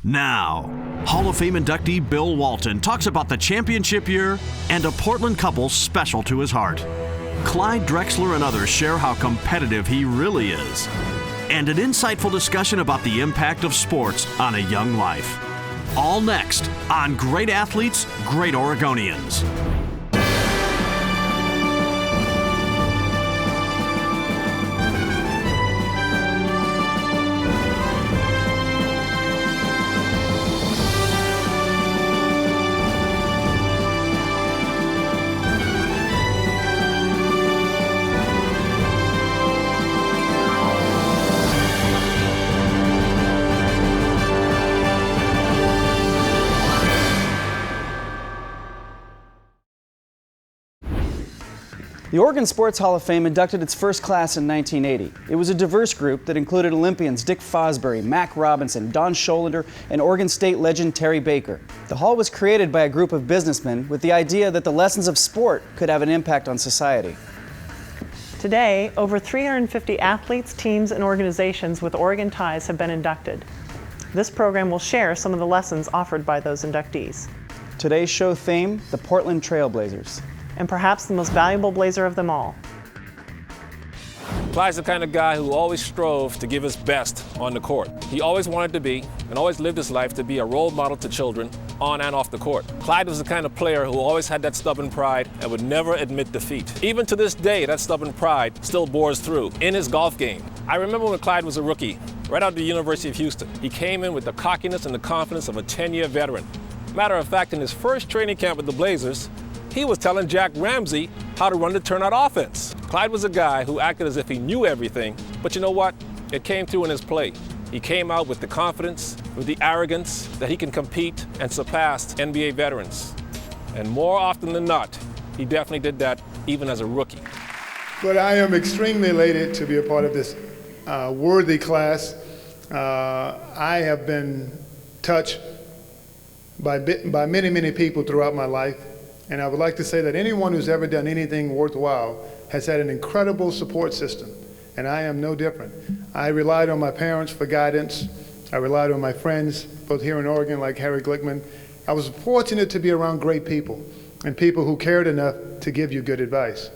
Now, Hall of Fame inductee Bill Walton talks about the championship year and a Portland couple special to his heart. Clyde Drexler and others share how competitive he really is, and an insightful discussion about the impact of sports on a young life. All next on Great Athletes, Great Oregonians. The Oregon Sports Hall of Fame inducted its first class in 1980. It was a diverse group that included Olympians Dick Fosbury, Mac Robinson, Don Scholender, and Oregon State legend Terry Baker. The hall was created by a group of businessmen with the idea that the lessons of sport could have an impact on society. Today, over 350 athletes, teams, and organizations with Oregon ties have been inducted. This program will share some of the lessons offered by those inductees. Today's show theme, the Portland Trailblazers. And perhaps the most valuable Blazer of them all. Clyde's the kind of guy who always strove to give his best on the court. He always wanted to be, and always lived his life to be, a role model to children on and off the court. Clyde was the kind of player who always had that stubborn pride and would never admit defeat. Even to this day, that stubborn pride still bores through in his golf game. I remember when Clyde was a rookie, right out of the University of Houston. He came in with the cockiness and the confidence of a 10-year veteran. Matter of fact, in his first training camp with the Blazers, he was telling Jack Ramsey how to run the turnout offense. Clyde was a guy who acted as if he knew everything, but you know what? It came through in his play. He came out with the confidence, with the arrogance that he can compete and surpass NBA veterans. And more often than not, he definitely did that even as a rookie. But I am extremely elated to be a part of this worthy class. I have been touched by many, many people throughout my life. And I would like to say that anyone who's ever done anything worthwhile has had an incredible support system, and I am no different. I relied on my parents for guidance. I relied on my friends, both here in Oregon, like Harry Glickman. I was fortunate to be around great people, and people who cared enough to give you good advice.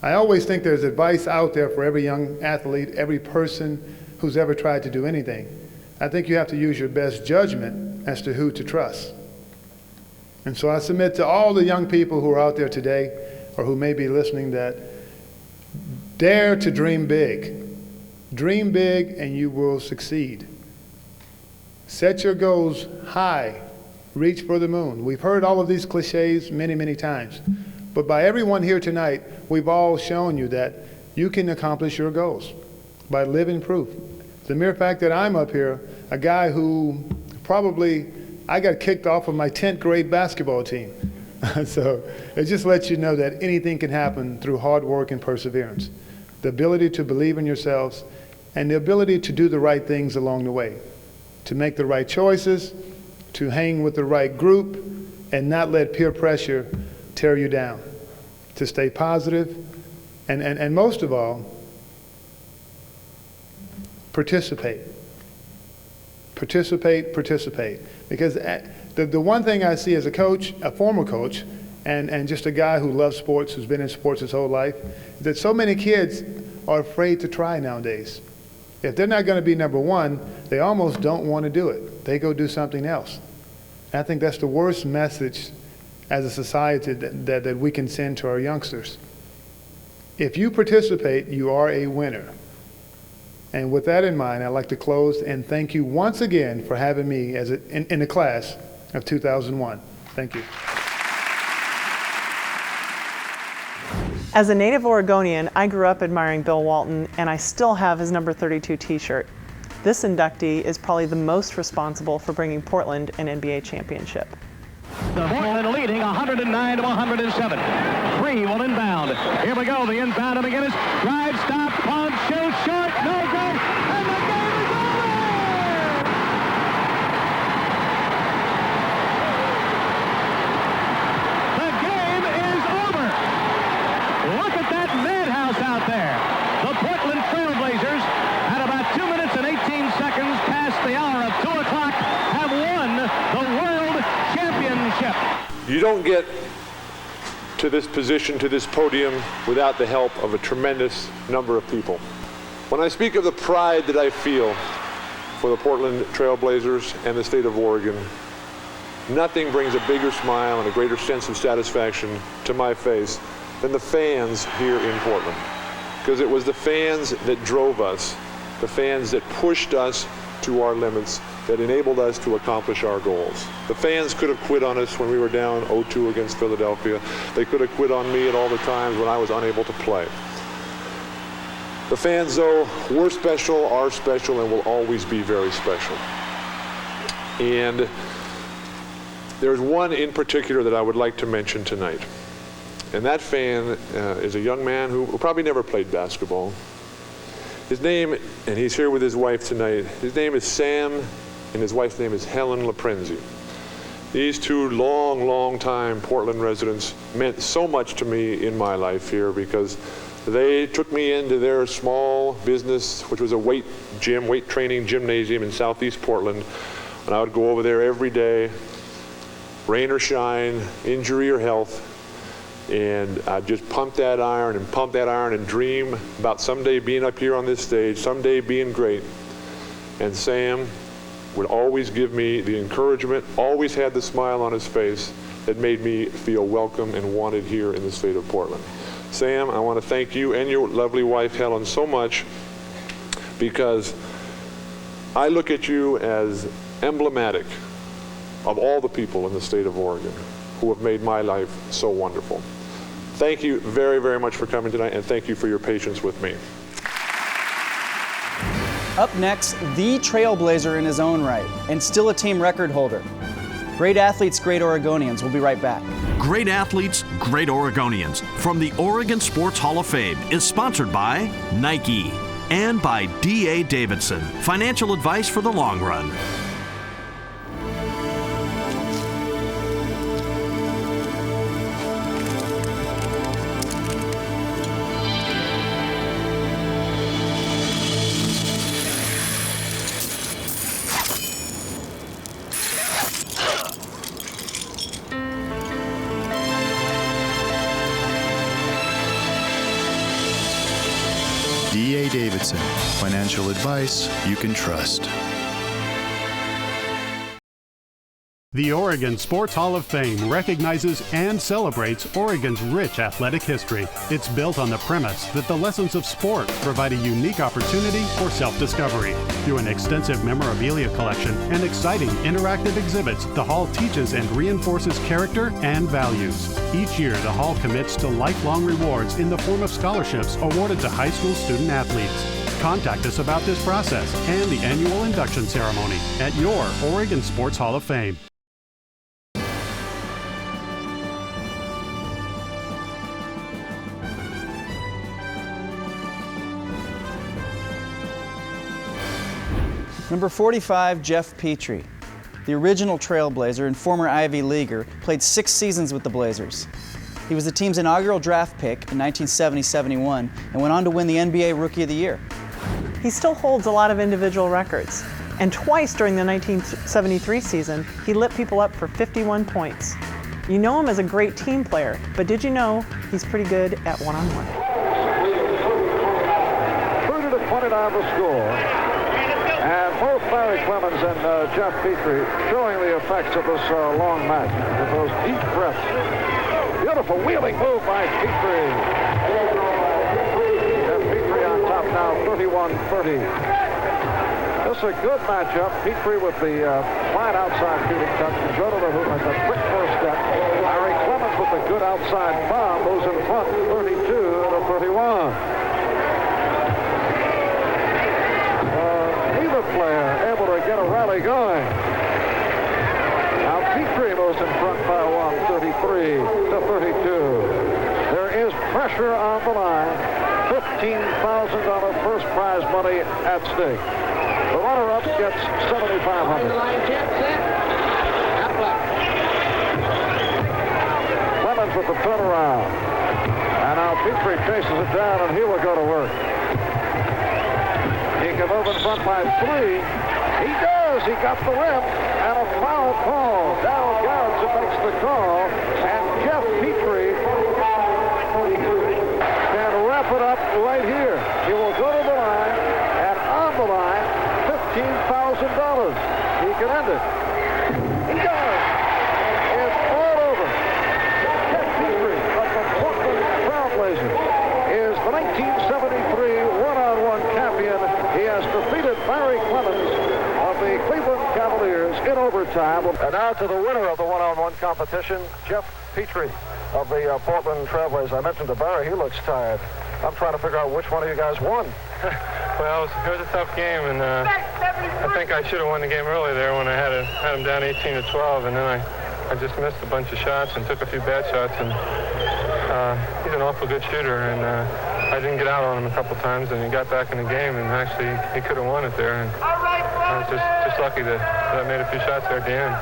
I always think there's advice out there for every young athlete, every person who's ever tried to do anything. I think you have to use your best judgment as to who to trust. And so I submit to all the young people who are out there today, or who may be listening, that dare to dream big. Dream big and you will succeed. Set your goals high. Reach for the moon. We've heard all of these cliches many, many times. But by everyone here tonight, we've all shown you that you can accomplish your goals by living proof. The mere fact that I'm up here, a guy who I got kicked off of my 10th grade basketball team. So it just lets you know that anything can happen through hard work and perseverance. The ability to believe in yourselves and the ability to do the right things along the way. To make the right choices, to hang with the right group, and not let peer pressure tear you down. To stay positive, and most of all, participate. Participate. Because the one thing I see as a coach, a former coach, and just a guy who loves sports, who's been in sports his whole life, is that so many kids are afraid to try nowadays. If they're not going to be number one, they almost don't want to do it. They go do something else. And I think that's the worst message as a society that we can send to our youngsters. If you participate, you are a winner. And with that in mind, I'd like to close and thank you once again for having me in the class of 2001. Thank you. As a native Oregonian, I grew up admiring Bill Walton, and I still have his number 32 t-shirt. This inductee is probably the most responsible for bringing Portland an NBA championship. The Portland leading 109 to 107. Free will inbound. Here we go. The inbound of McGinnis. Drive, stop, pump, shoot, short, no good, and the game is over! The game is over! Look at that madhouse out there. The Portland Trailblazers, at about 2 minutes and 18 seconds past the hour of 2 o'clock, have You don't get to this position, to this podium, without the help of a tremendous number of people. When I speak of the pride that I feel for the Portland Trailblazers and the state of Oregon, nothing brings a bigger smile and a greater sense of satisfaction to my face than the fans here in Portland. Because it was the fans that drove us, the fans that pushed us to our limits, that enabled us to accomplish our goals. The fans could have quit on us when we were down 0-2 against Philadelphia. They could have quit on me at all the times when I was unable to play. The fans, though, were special, are special, and will always be very special. And there's one in particular that I would like to mention tonight. And that fan is a young man who probably never played basketball. His name, and he's here with his wife tonight, his name is Sam, and his wife's name is Helen Laprenzi. These two long-time Portland residents meant so much to me in my life here because they took me into their small business, which was a weight training gymnasium in Southeast Portland. And I would go over there every day, rain or shine, injury or health, and I'd just pump that iron and dream about someday being up here on this stage, someday being great. And Sam would always give me the encouragement, always had the smile on his face that made me feel welcome and wanted here in the state of Portland. Sam, I want to thank you and your lovely wife, Helen, so much because I look at you as emblematic of all the people in the state of Oregon who have made my life so wonderful. Thank you very, very much for coming tonight, and thank you for your patience with me. Up next, the Trailblazer in his own right, and still a team record holder. Great athletes, great Oregonians. We'll be right back. Great athletes, great Oregonians from the Oregon Sports Hall of Fame is sponsored by Nike and by D.A. Davidson, financial advice for the long run. D.A. Davidson, financial advice you can trust. The Oregon Sports Hall of Fame recognizes and celebrates Oregon's rich athletic history. It's built on the premise that the lessons of sport provide a unique opportunity for self-discovery. Through an extensive memorabilia collection and exciting interactive exhibits, the Hall teaches and reinforces character and values. Each year, the Hall commits to lifelong rewards in the form of scholarships awarded to high school student athletes. Contact us about this process and the annual induction ceremony at your Oregon Sports Hall of Fame. Number 45, Jeff Petrie. The original Trailblazer and former Ivy Leaguer, played 6 seasons with the Blazers. He was the team's inaugural draft pick in 1970-71 and went on to win the NBA Rookie of the Year. He still holds a lot of individual records, and twice during the 1973 season, he lit people up for 51 points. You know him as a great team player, but did you know he's pretty good at one-on-one? 30-29 the score. And both Barry Clemens and Jeff Petrie showing the effects of this long match with those deep breaths. Beautiful wheeling move by Petrie. Jeff Petrie on top now, 31-30. This is a good matchup. Petrie with the fine outside shooting touch to go to the hoop with a quick first step. Barry Clemens with the good outside bomb moves in front, 32-31. Player able to get a rally going. Now Petrie moves in front by 33-32. There is pressure on the line. $15,000 first prize money at stake. The runner-up gets $7,500. Clemens with the turnaround. And now Petrie chases it down, and he will go to work. He can move in front by 3. He does. He got the rim. And a foul call. Down Garrison makes the call, and Jeff Petrie can wrap it up right here. He will go to the line, and on the line, $15,000. He can end it. He does. It's all over. Jeff Petrie of the Portland Trailblazers is the 1973 one-on-one champion. He has defeated Barry Clemens of the Cleveland Cavaliers in overtime. And now to the winner of the one-on-one competition, Jeff Petrie of the Portland Trailblazers. I mentioned to Barry, he looks tired. I'm trying to figure out which one of you guys won. Well, it was a tough game, and I think I should have won the game early there when I had him down 18-12, and then I just missed a bunch of shots and took a few bad shots, and he's an awful good shooter, and I didn't get out on him a couple times, and he got back in the game, and actually he could have won it there, and I was just lucky that I made a few shots there at the end.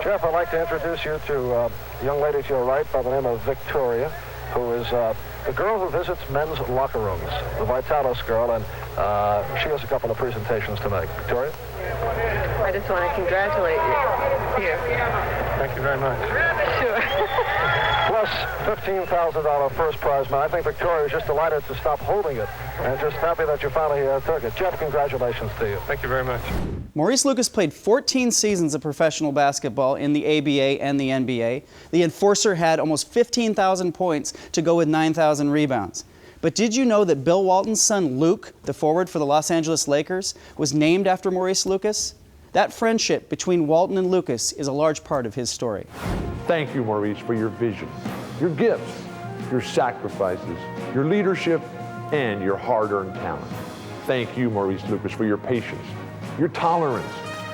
Jeff, I'd like to introduce you to a young lady to your right by the name of Victoria, who is the girl who visits men's locker rooms, the Vitalis girl, and she has a couple of presentations to make. Victoria? I just want to congratulate you. Here. Thank you very much. Sure. Plus $15,000 first prize, man. I think Victoria is just delighted to stop holding it and just happy that you finally took it. Jeff, congratulations to you. Thank you very much. Maurice Lucas played 14 seasons of professional basketball in the ABA and the NBA. The Enforcer had almost 15,000 points to go with 9,000 rebounds. But did you know that Bill Walton's son Luke, the forward for the Los Angeles Lakers, was named after Maurice Lucas? That friendship between Walton and Lucas is a large part of his story. Thank you, Maurice, for your vision, your gifts, your sacrifices, your leadership, and your hard-earned talent. Thank you, Maurice Lucas, for your patience, your tolerance,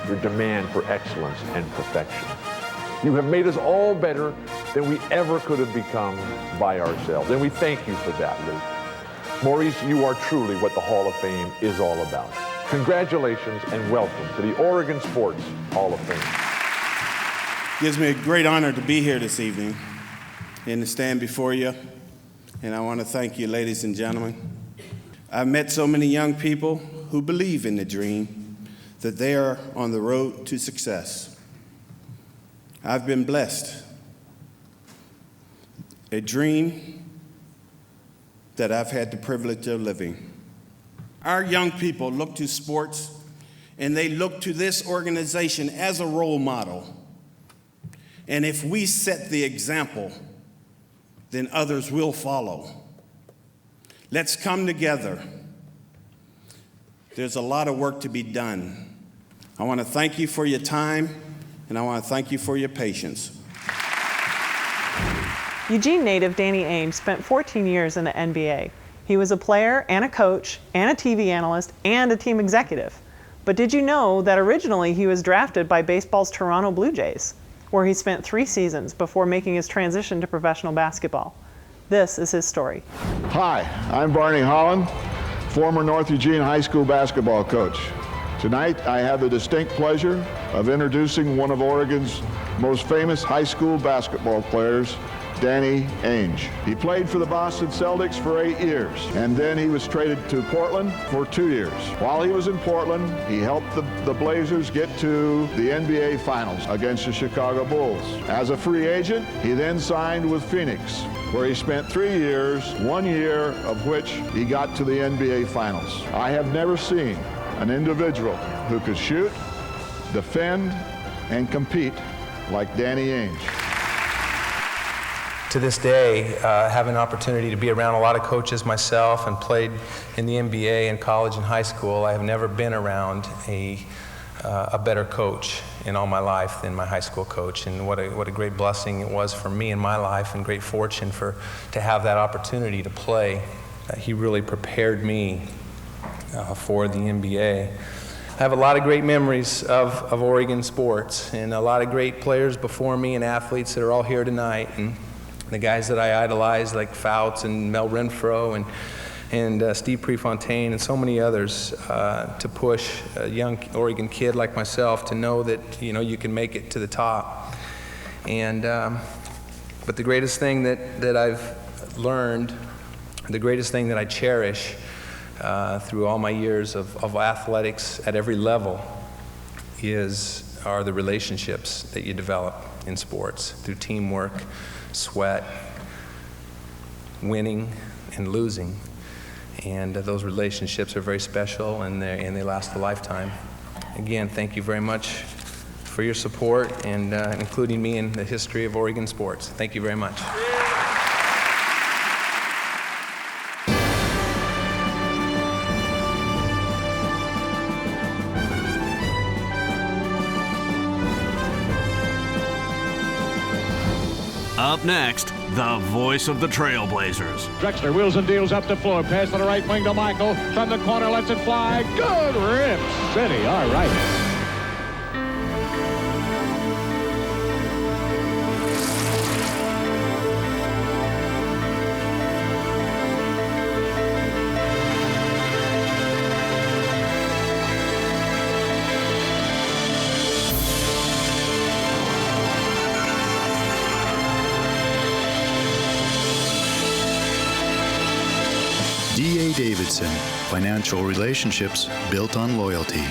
your demand for excellence and perfection. You have made us all better than we ever could have become by ourselves, and we thank you for that, Luke. Maurice, you are truly what the Hall of Fame is all about. Congratulations and welcome to the Oregon Sports Hall of Fame. It gives me a great honor to be here this evening and to stand before you, and I want to thank you, ladies and gentlemen. I've met so many young people who believe in the dream, that they are on the road to success. I've been blessed. A dream that I've had the privilege of living. Our young people look to sports, and they look to this organization as a role model. And if we set the example, then others will follow. Let's come together. There's a lot of work to be done. I want to thank you for your time, and I want to thank you for your patience. Eugene native Danny Ainge spent 14 years in the NBA. He was a player and a coach and a TV analyst and a team executive. But did you know that originally he was drafted by baseball's Toronto Blue Jays, where he spent 3 seasons before making his transition to professional basketball? This is his story. Hi, I'm Barney Holland, former North Eugene High School basketball coach. Tonight, I have the distinct pleasure of introducing one of Oregon's most famous high school basketball players, Danny Ainge. He played for the Boston Celtics for 8 years, and then he was traded to Portland for 2 years. While he was in Portland, he helped the Blazers get to the NBA Finals against the Chicago Bulls. As a free agent, he then signed with Phoenix, where he spent 3 years, 1 year of which he got to the NBA Finals. I have never seen an individual who could shoot, defend, and compete like Danny Ainge. To this day, have an opportunity to be around a lot of coaches myself and played in the NBA in college and high school. I have never been around a better coach in all my life than my high school coach, and what a great blessing it was for me in my life, and great fortune to have that opportunity to play. He really prepared me for the NBA. I have a lot of great memories of Oregon sports, and a lot of great players before me and athletes that are all here tonight, and the guys that I idolized like Fouts and Mel Renfro and Steve Prefontaine and so many others to push a young Oregon kid like myself to know that you can make it to the top. And but the greatest thing that I've learned, the greatest thing that I cherish through all my years of athletics at every level is are the relationships that you develop in sports through teamwork, sweat, winning and losing. And those relationships are very special, and they last a lifetime. Again, thank you very much for your support and including me in the history of Oregon sports. Thank you very much. Up next, the voice of the Trailblazers. Drexler wheels and deals up the floor. Pass to the right wing to Michael. From the corner, lets it fly. Good rip, City. All right. D.A. Davidson, financial relationships built on loyalty.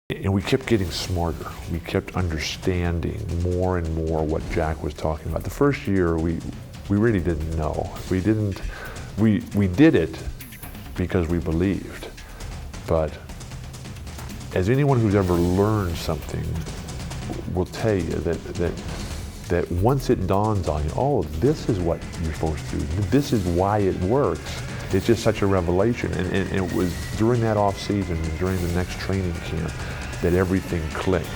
And we kept getting smarter. We kept understanding more and more what Jack was talking about. The first year, we really didn't know. We did it because we believed. But as anyone who's ever learned something will tell you that once it dawns on you, oh, this is what you're supposed to do. This is why it works. It's just such a revelation. And it was during that off season and during the next training camp that everything clicked.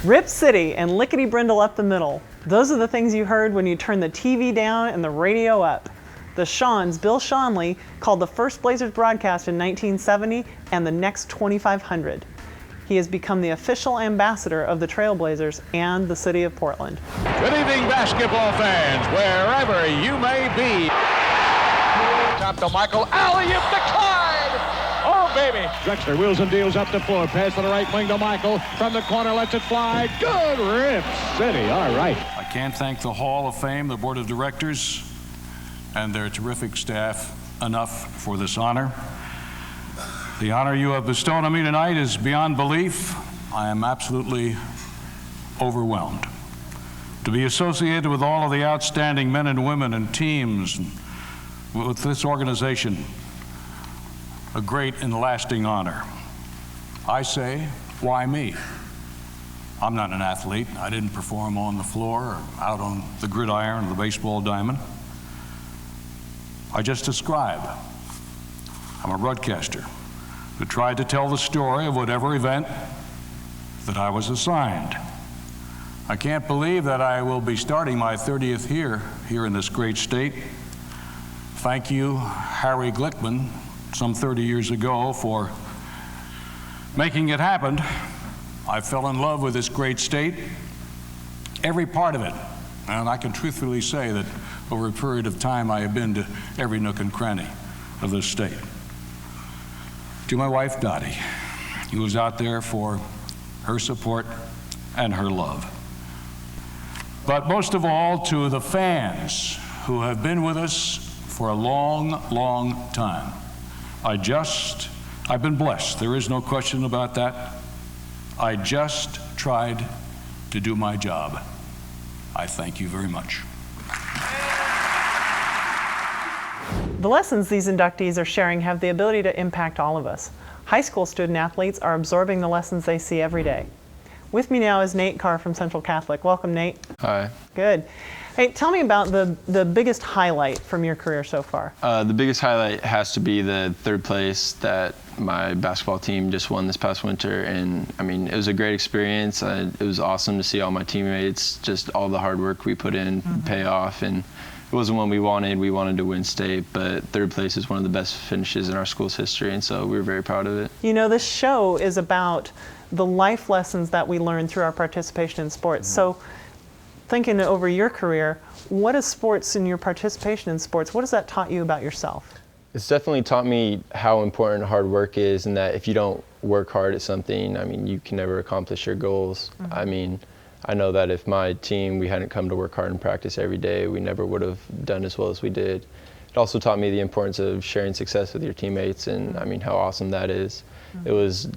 Rip City and lickety brindle up the middle. Those are the things you heard when you turned the TV down and the radio up. The Shawns, Bill Schonely, called the first Blazers broadcast in 1970 and the next 2,500. He has become the official ambassador of the Trailblazers and the city of Portland. Good evening, basketball fans, wherever you may be. Top to Michael, alley-oop to Clyde. Oh, baby. Drexler wheels and deals up the floor. Pass to the right wing to Michael. From the corner, lets it fly. Good rip, City. All right. I can't thank the Hall of Fame, the Board of Directors, and their terrific staff enough for this honor. The honor you have bestowed on me tonight is beyond belief. I am absolutely overwhelmed. To be associated with all of the outstanding men and women and teams with this organization, a great and lasting honor. I say, why me? I'm not an athlete. I didn't perform on the floor or out on the gridiron or the baseball diamond. I just describe. I'm a broadcaster who tried to tell the story of whatever event that I was assigned. I can't believe that I will be starting my 30th year here in this great state. Thank you, Harry Glickman, some 30 years ago, for making it happen. I fell in love with this great state, every part of it. And I can truthfully say that over a period of time, I have been to every nook and cranny of this state. To my wife, Dottie, who was out there for her support and her love. But most of all, to the fans who have been with us for a long, long time. I've been blessed. There is no question about that. I just tried to do my job. I thank you very much. The lessons these inductees are sharing have the ability to impact all of us. High school student athletes are absorbing the lessons they see every day. With me now is Nate Carr from Central Catholic. Welcome, Nate. Hi. Good. Hey, tell me about the biggest highlight from your career so far. The biggest highlight has to be the third place that my basketball team just won this past winter. And I mean, it was a great experience. It was awesome to see all my teammates, just all the hard work we put in pay off. And it wasn't one we wanted to win state, but third place is one of the best finishes in our school's history, and so we were very proud of it. You know, this show is about the life lessons that we learn through our participation in sports. So thinking over your career, what is sports and your participation in sports, what has that taught you about yourself? It's definitely taught me how important hard work is, and that if you don't work hard at something, I mean, you can never accomplish your goals. I mean, I know that if my team, we hadn't come to work hard and practice every day, we never would have done as well as we did. It also taught me the importance of sharing success with your teammates, and I mean, how awesome that is. It was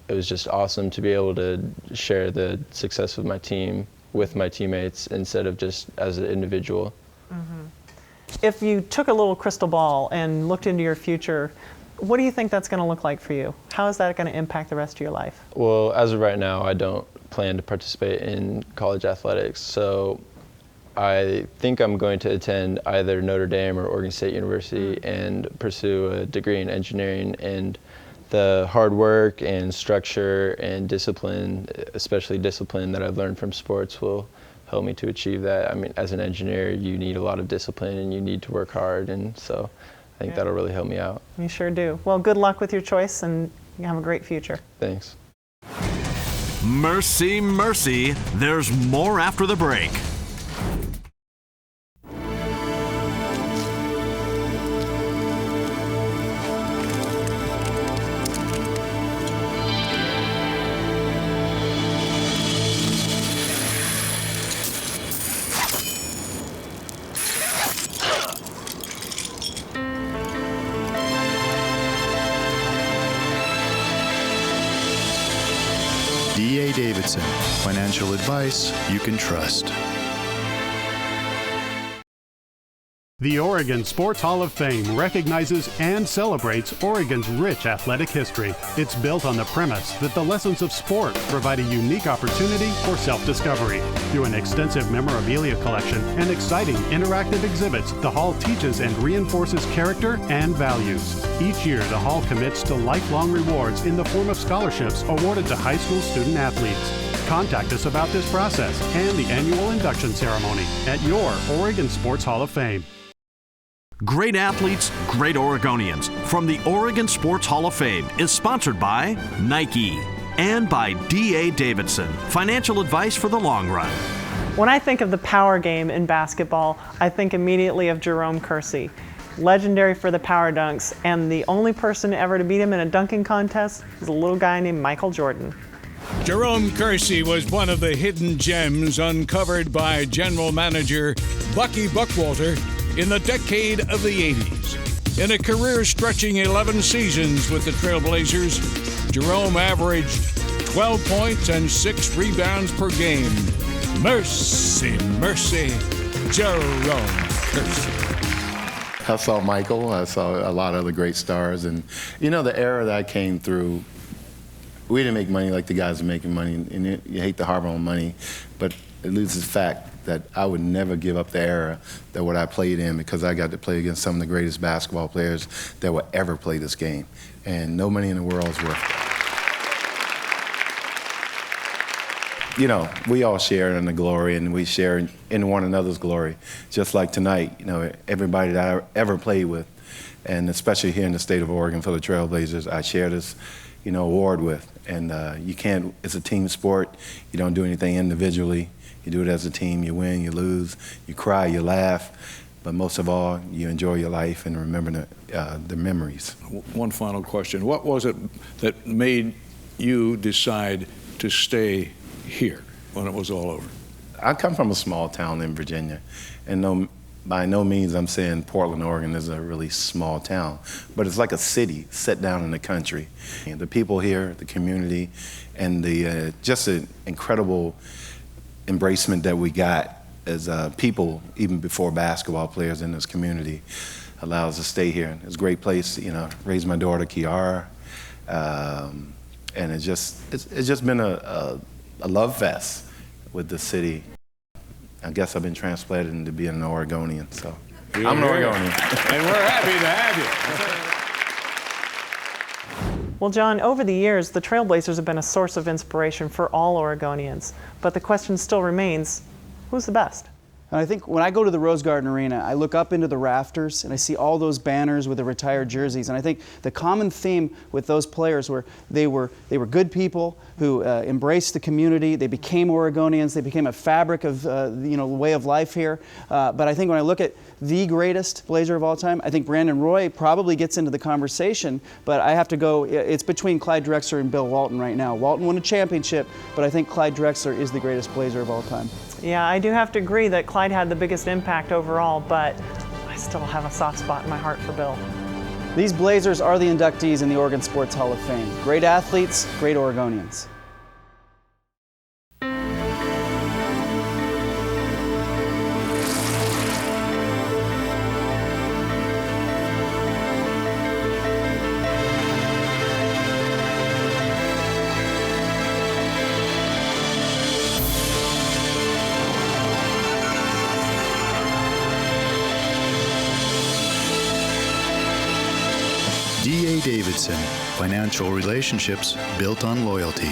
it was just awesome to be able to share the success of my team with my teammates instead of just as an individual. If you took a little crystal ball and looked into your future, what do you think that's going to look like for you? How is that going to impact the rest of your life? Well, as of right now, I don't plan to participate in college athletics, so I think I'm going to attend either Notre Dame or Oregon State University and pursue a degree in engineering. And the hard work and structure and discipline, especially discipline that I've learned from sports, will help me to achieve that. I mean, as an engineer, you need a lot of discipline and you need to work hard, and so I think that'll really help me out. You sure do. Well, good luck with your choice, and you have a great future. Thanks. Mercy, mercy, there's more after the break. D.A. Davidson, financial advice you can trust. The Oregon Sports Hall of Fame recognizes and celebrates Oregon's rich athletic history. It's built on the premise that the lessons of sport provide a unique opportunity for self-discovery. Through an extensive memorabilia collection and exciting interactive exhibits, the Hall teaches and reinforces character and values. Each year, the Hall commits to lifelong rewards in the form of scholarships awarded to high school student athletes. Contact us about this process and the annual induction ceremony at your Oregon Sports Hall of Fame. Great athletes, great Oregonians. From the Oregon Sports Hall of Fame is sponsored by Nike and by D.A. Davidson, financial advice for the long run. When I think of the power game in basketball, I think immediately of Jerome Kersey. Legendary for the power dunks, and the only person ever to beat him in a dunking contest is a little guy named Michael Jordan. Jerome Kersey was one of the hidden gems uncovered by general manager Bucky Buckwalter in the decade of the 80s. In a career stretching 11 seasons with the Trailblazers, Jerome averaged 12 points and 6 rebounds per game. Mercy, mercy, Jerome Kersey. I saw Michael, I saw a lot of the great stars, and you know, the era that I came through, we didn't make money like the guys are making money, and you hate to harbor on money, but it loses the fact that I would never give up the era that what I played in, because I got to play against some of the greatest basketball players that will ever play this game, and no money in the world is worth it. You know, we all share in the glory, and we share in one another's glory. Just like tonight, you know, everybody that I ever played with, and especially here in the state of Oregon for the Trailblazers, I share this, you know, award with. And you can't, it's a team sport. You don't do anything individually. You do it as a team. You win, you lose, you cry, you laugh, but most of all, you enjoy your life and remember the memories. One final question. What was it that made you decide to stay here when it was all over? I come from a small town in Virginia, and by no means I'm saying Portland, Oregon is a really small town, but it's like a city set down in the country. And the people here, the community, and the just an incredible embracement that we got as people, even before basketball players in this community, allows us to stay here. It's a great place, you know, raised my daughter, Kiara, and it's just been a love fest with the city. I guess I've been transplanted into being an Oregonian, so I'm an Oregonian. And we're happy to have you. Well, John, over the years, the Trailblazers have been a source of inspiration for all Oregonians. But the question still remains, who's the best? And I think when I go to the Rose Garden Arena, I look up into the rafters and I see all those banners with the retired jerseys. And I think the common theme with those players were they were good people who embraced the community. They became Oregonians. They became a fabric of way of life here. But I think when I look at the greatest Blazer of all time, I think Brandon Roy probably gets into the conversation. But I have to go. It's between Clyde Drexler and Bill Walton right now. Walton won a championship, but I think Clyde Drexler is the greatest Blazer of all time. Yeah, I do have to agree that Clyde had the biggest impact overall, but I still have a soft spot in my heart for Bill. These Blazers are the inductees in the Oregon Sports Hall of Fame. Great athletes, great Oregonians. D.A. Davidson, financial relationships built on loyalty.